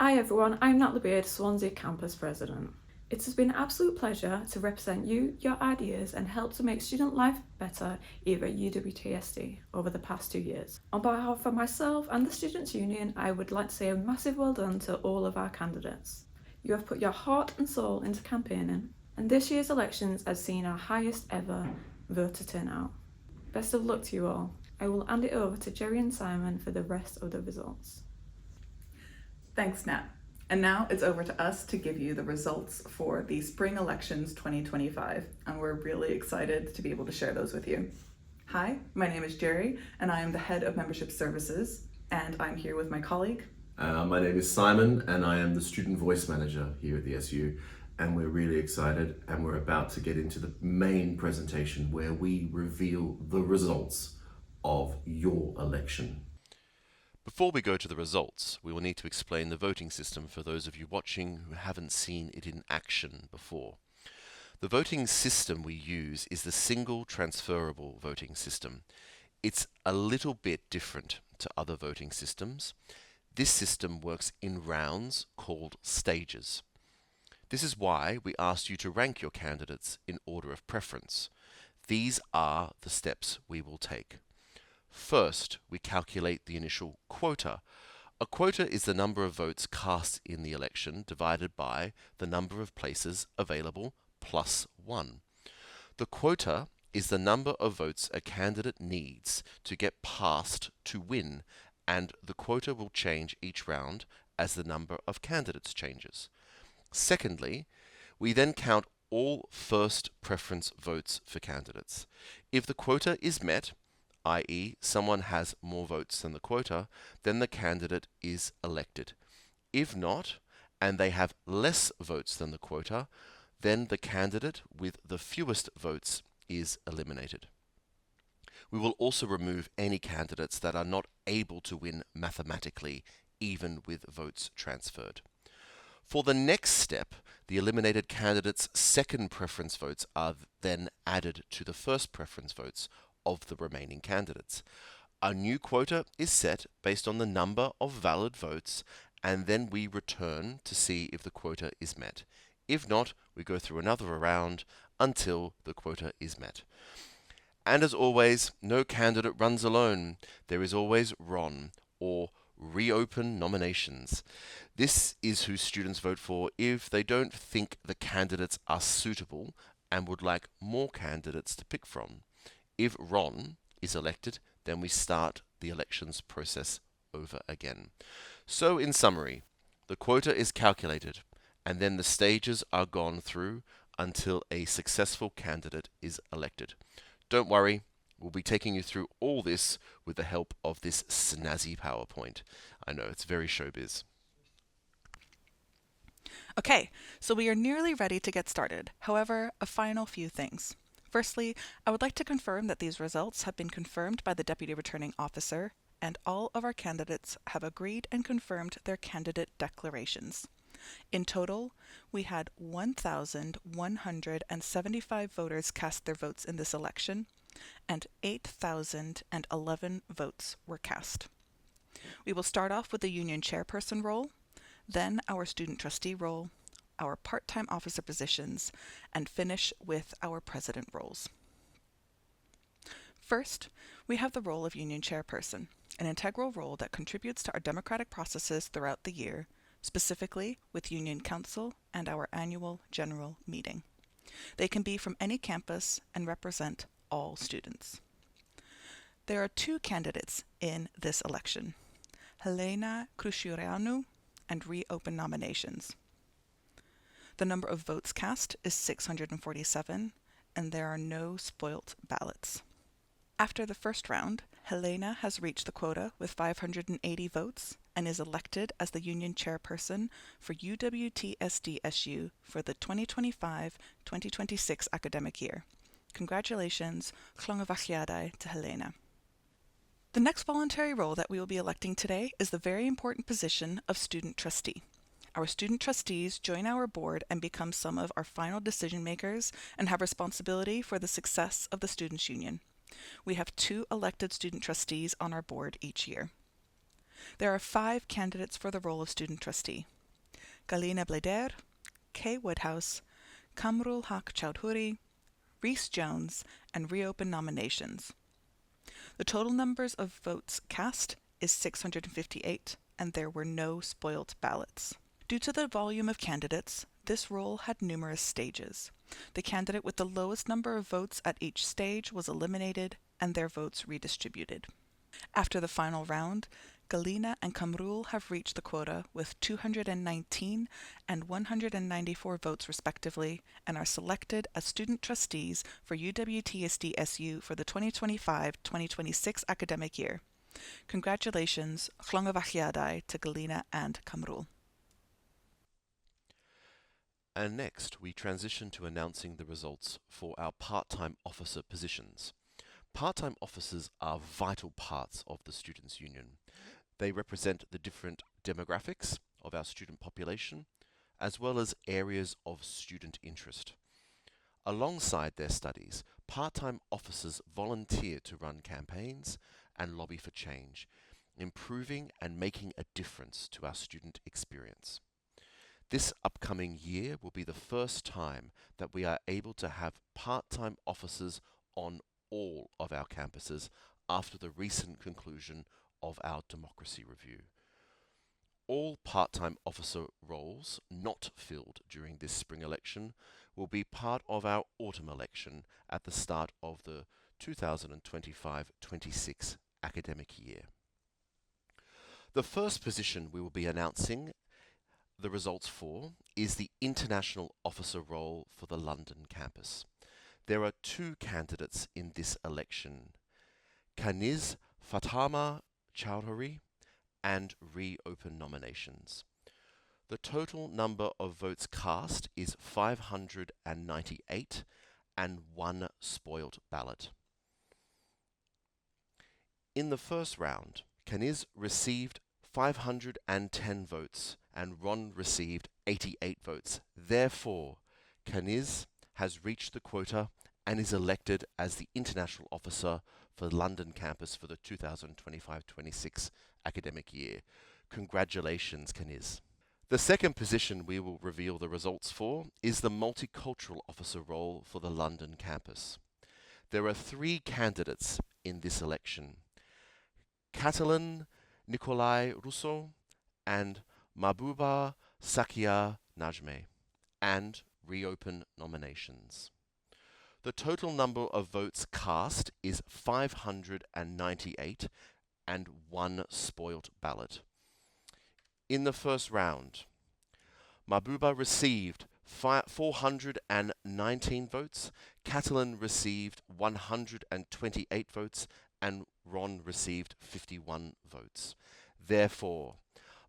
Hi everyone, I'm Nat LeBeard, Swansea Campus President. It has been an absolute pleasure to represent you, your ideas and help to make student life better here at UWTSD over the past 2 years. On behalf of myself and the Students' Union, I would like to say a massive well done to all of our candidates. You have put your heart and soul into campaigning, and this year's elections has seen our highest ever voter turnout. Best of luck to you all. I will hand it over to Jerry and Simon for the rest of the results. Thanks, Nat. And now it's over to us to give you the results for the spring elections 2025, and we're really excited to be able to share those with you. Hi, my name is Jerry, and I am the Head of Membership Services, and I'm here with my colleague. My name is Simon, and I am the Student Voice Manager here at the SU, and we're really excited, and we're about to get into the main presentation where we reveal the results of your election. Before we go to the results, we will need to explain the voting system for those of you watching who haven't seen it in action before. The voting system we use is the single transferable voting system. It's a little bit different to other voting systems. This system works in rounds called stages. This is why we asked you to rank your candidates in order of preference. These are the steps we will take. First, we calculate the initial quota. A quota is the number of votes cast in the election divided by the number of places available plus 1. The quota is the number of votes a candidate needs to get past to win, and the quota will change each round as the number of candidates changes. Secondly, we then count all first preference votes for candidates. If the quota is met, i.e. someone has more votes than the quota, then the candidate is elected. If not, and they have less votes than the quota, then the candidate with the fewest votes is eliminated. We will also remove any candidates that are not able to win mathematically, even with votes transferred. For the next step, the eliminated candidate's second preference votes are then added to the first preference votes of the remaining candidates. A new quota is set based on the number of valid votes, and then we return to see if the quota is met. If not, we go through another round until the quota is met. And as always, no candidate runs alone. There is always RON, or reopen nominations. This is who students vote for if they don't think the candidates are suitable and would like more candidates to pick from. If Ron is elected, then we start the elections process over again. So in summary, the quota is calculated, and then the stages are gone through until a successful candidate is elected. Don't worry, we'll be taking you through all this with the help of this snazzy PowerPoint. I know, it's very showbiz. Okay, so we are nearly ready to get started. However, a final few things. Firstly, I would like to confirm that these results have been confirmed by the Deputy Returning Officer, and all of our candidates have agreed and confirmed their candidate declarations. In total, we had 1,175 voters cast their votes in this election, and 8,011 votes were cast. We will start off with the Union Chairperson role, then our Student Trustee role, our part-time officer positions, and finish with our president roles. First, we have the role of Union Chairperson, an integral role that contributes to our democratic processes throughout the year, specifically with Union Council and our annual general meeting. They can be from any campus and represent all students. There are 2 candidates in this election, Helena Cruciureanu and reopen nominations. The number of votes cast is 647, and there are no spoilt ballots. After the first round, Helena has reached the quota with 580 votes and is elected as the Union Chairperson for UWTSD-SU for the 2025-2026 academic year. Congratulations, Clongavachliadai to Helena. The next voluntary role that we will be electing today is the very important position of Student Trustee. Our student trustees join our board and become some of our final decision makers and have responsibility for the success of the Students' Union. We have 2 elected student trustees on our board each year. There are 5 candidates for the role of student trustee: Galina Blader, Kay Woodhouse, Kamrul Haq Chowdhury, Reese Jones, and reopen nominations. The total numbers of votes cast is 658, and there were no spoilt ballots. Due to the volume of candidates, this role had numerous stages. The candidate with the lowest number of votes at each stage was eliminated, and their votes redistributed. After the final round, Galina and Kamrul have reached the quota with 219 and 194 votes respectively, and are selected as student trustees for UWTSD SU for the 2025-2026 academic year. Congratulations, Chlongavachiadai to Galina and Kamrul. And next, we transition to announcing the results for our part-time officer positions. Part-time officers are vital parts of the Students' Union. They represent the different demographics of our student population, as well as areas of student interest. Alongside their studies, part-time officers volunteer to run campaigns and lobby for change, improving and making a difference to our student experience. This upcoming year will be the first time that we are able to have part-time officers on all of our campuses after the recent conclusion of our democracy review. All part-time officer roles not filled during this spring election will be part of our autumn election at the start of the 2025-26 academic year. The first position we will be announcing the results for is the international officer role for the London campus. There are 2 candidates in this election: Kaniz Fatama Chowdhury and reopen nominations. The total number of votes cast is 598 and 1 spoilt ballot. In the first round, Kaniz received 510 votes and Ron received 88 votes. Therefore, Kaniz has reached the quota and is elected as the international officer for the London campus for the 2025-26 academic year. Congratulations, Kaniz. The second position we will reveal the results for is the multicultural officer role for the London campus. There are 3 candidates in this election: Catalin Nikolai Russo and Mahbuba Sakia Najme, and reopen nominations. The total number of votes cast is 598 and 1 spoilt ballot. In the first round, Mahbuba received 419 votes, Catalin received 128 votes, and Ron received 51 votes. Therefore,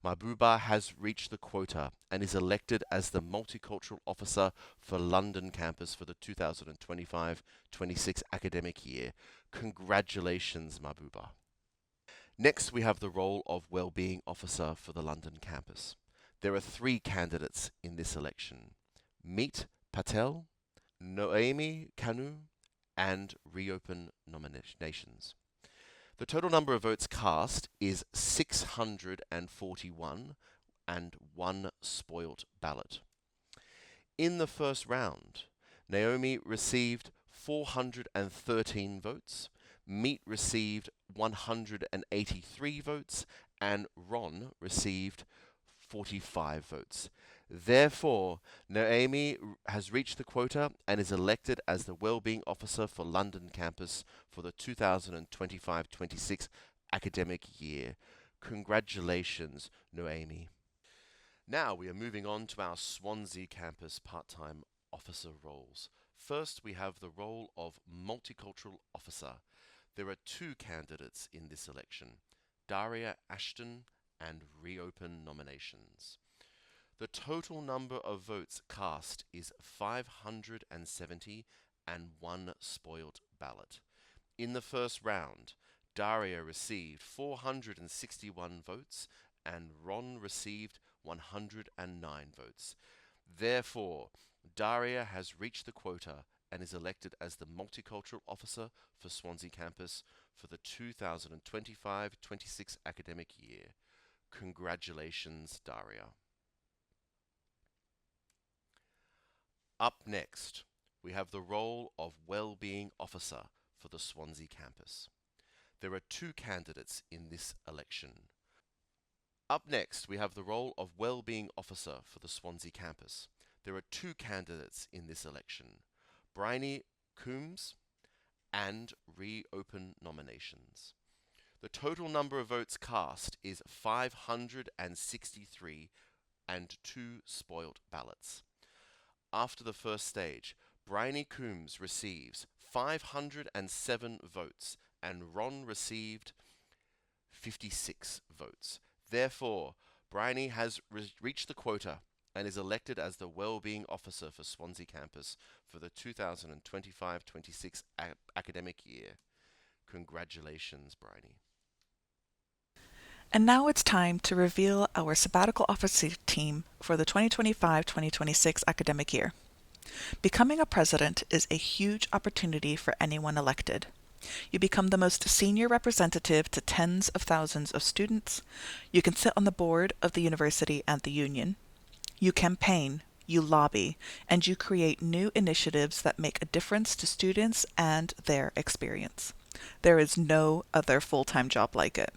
Mahbuba has reached the quota and is elected as the multicultural officer for London campus for the 2025-26 academic year. Congratulations, Mahbuba. Next, we have the role of Wellbeing Officer for the London campus. There are 3 candidates in this election: Meet Patel, Noemi Kanu, and reopen nominations. The total number of votes cast is 641 and 1 spoilt ballot. In the first round, Naomi received 413 votes, Meet received 183 votes, and Ron received 45 votes. Therefore, Naomi has reached the quota and is elected as the Wellbeing Officer for London campus for the 2025-26 academic year. Congratulations, Naomi. Now we are moving on to our Swansea campus part-time officer roles. First, we have the role of Multicultural Officer. There are 2 candidates in this election: Daria Ashton and reopen nominations. The total number of votes cast is 570 and 1 spoilt ballot. In the first round, Daria received 461 votes and Ron received 109 votes. Therefore, Daria has reached the quota and is elected as the Multicultural Officer for Swansea campus for the 2025-26 academic year. Congratulations, Daria. Up next, we have the role of Wellbeing Officer for the Swansea campus. There are 2 candidates in this election. Up next, we have the role of Wellbeing Officer for the Swansea campus. There are 2 candidates in this election, Bryony Coombs and reopen nominations. The total number of votes cast is 563 and 2 spoilt ballots. After the first stage, Bryony Coombs receives 507 votes and Ron received 56 votes. Therefore, Bryony has reached the quota and is elected as the Wellbeing Officer for Swansea campus for the 2025-26 academic year. Congratulations, Bryony. And now it's time to reveal our Sabbatical Officer team for the 2025-2026 academic year. Becoming a president is a huge opportunity for anyone elected. You become the most senior representative to tens of thousands of students. You can sit on the board of the university and the union. You campaign, you lobby, and you create new initiatives that make a difference to students and their experience. There is no other full-time job like it.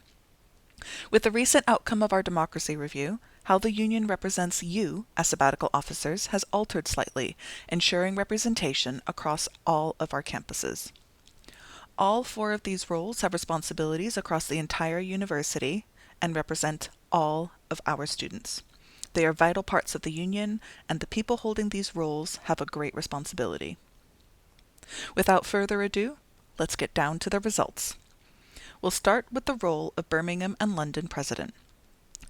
With the recent outcome of our democracy review, how the union represents you as sabbatical officers has altered slightly, ensuring representation across all of our campuses. All 4 of these roles have responsibilities across the entire university and represent all of our students. They are vital parts of the union, and the people holding these roles have a great responsibility. Without further ado, let's get down to the results. We'll start with the role of Birmingham and London President.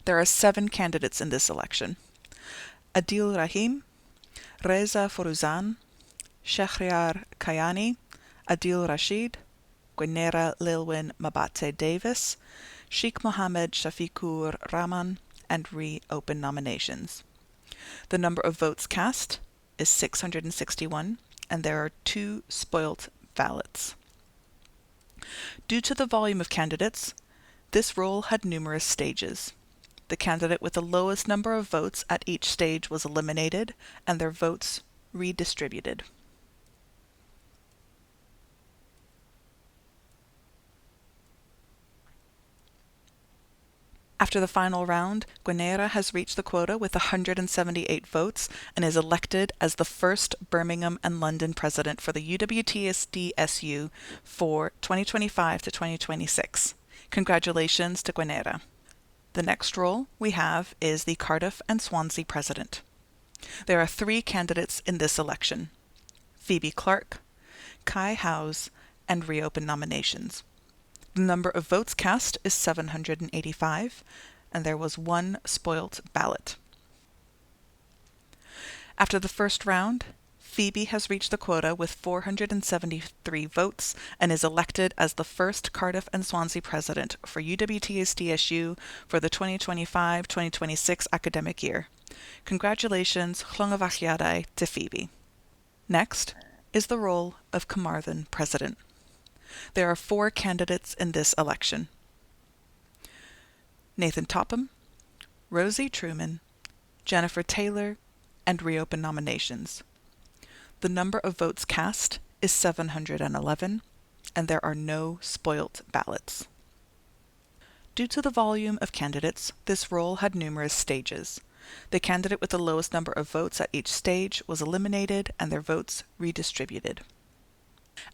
There are 7 candidates in this election: Adil Rahim, Reza Foruzan, Shahriar Kayani, Adil Rashid, Gwenera Lilwyn Mabate Davis, Sheikh Mohammed Shafiqur Rahman, and reopen nominations. The number of votes cast is 661, and there are 2 spoilt ballots. Due to the volume of candidates, this role had numerous stages. The candidate with the lowest number of votes at each stage was eliminated, and their votes redistributed. After the final round, Gwenera has reached the quota with 178 votes and is elected as the first Birmingham and London president for the UWTSD-SU for 2025 to 2026. Congratulations to Gwenera. The next role we have is the Cardiff and Swansea president. There are 3 candidates in this election: Phoebe Clark, Kai Howes, and reopen nominations. The number of votes cast is 785, and there was 1 spoilt ballot. After the first round, Phoebe has reached the quota with 473 votes and is elected as the first Cardiff and Swansea president for UWTSD-SU for the 2025-2026 academic year. Congratulations, Llwngvachiadau to Phoebe. Next is the role of Carmarthen president. There are 4 candidates in this election: Nathan Topham, Rosie Truman, Jennifer Taylor, and reopen nominations. The number of votes cast is 711, and there are no spoilt ballots. Due to the volume of candidates, this role had numerous stages. The candidate with the lowest number of votes at each stage was eliminated, and their votes redistributed.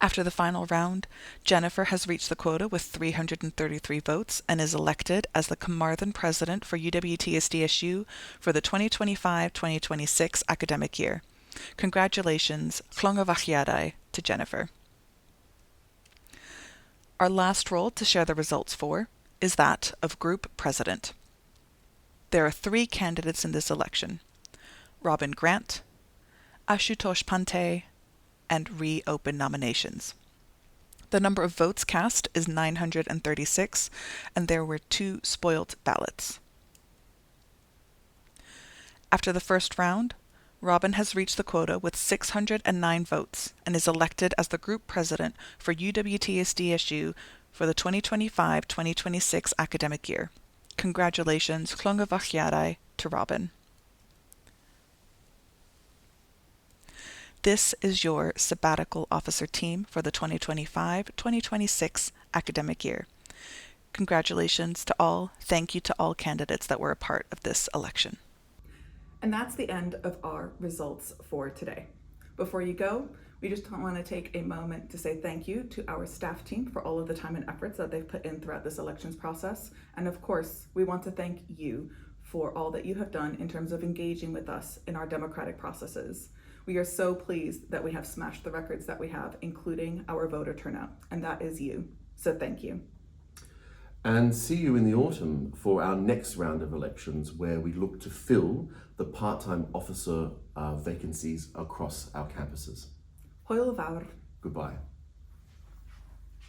After the final round, Jennifer has reached the quota with 333 votes and is elected as the Carmarthen president for UWTSD-SU for the 2025-2026 academic year. Congratulations, Llwngvachiadau to Jennifer. Our last role to share the results for is that of group president. There are 3 candidates in this election: Robin Grant, Ashutosh Pante, and reopen nominations. The number of votes cast is 936, and there were 2 spoilt ballots. After the first round, Robin has reached the quota with 609 votes and is elected as the group president for UWTSD-SU for the 2025-2026 academic year. Congratulations, Clonga Vachiarai, to Robin. This is your sabbatical officer team for the 2025-2026 academic year. Congratulations to all. Thank you to all candidates that were a part of this election. And that's the end of our results for today. Before you go, we just want to take a moment to say thank you to our staff team for all of the time and efforts that they've put in throughout this elections process. And of course, we want to thank you for all that you have done in terms of engaging with us in our democratic processes. We are so pleased that we have smashed the records that we have, including our voter turnout, and that is you. So thank you. And see you in the autumn for our next round of elections, where we look to fill the part-time officer vacancies across our campuses. Hwyl fawr. Goodbye.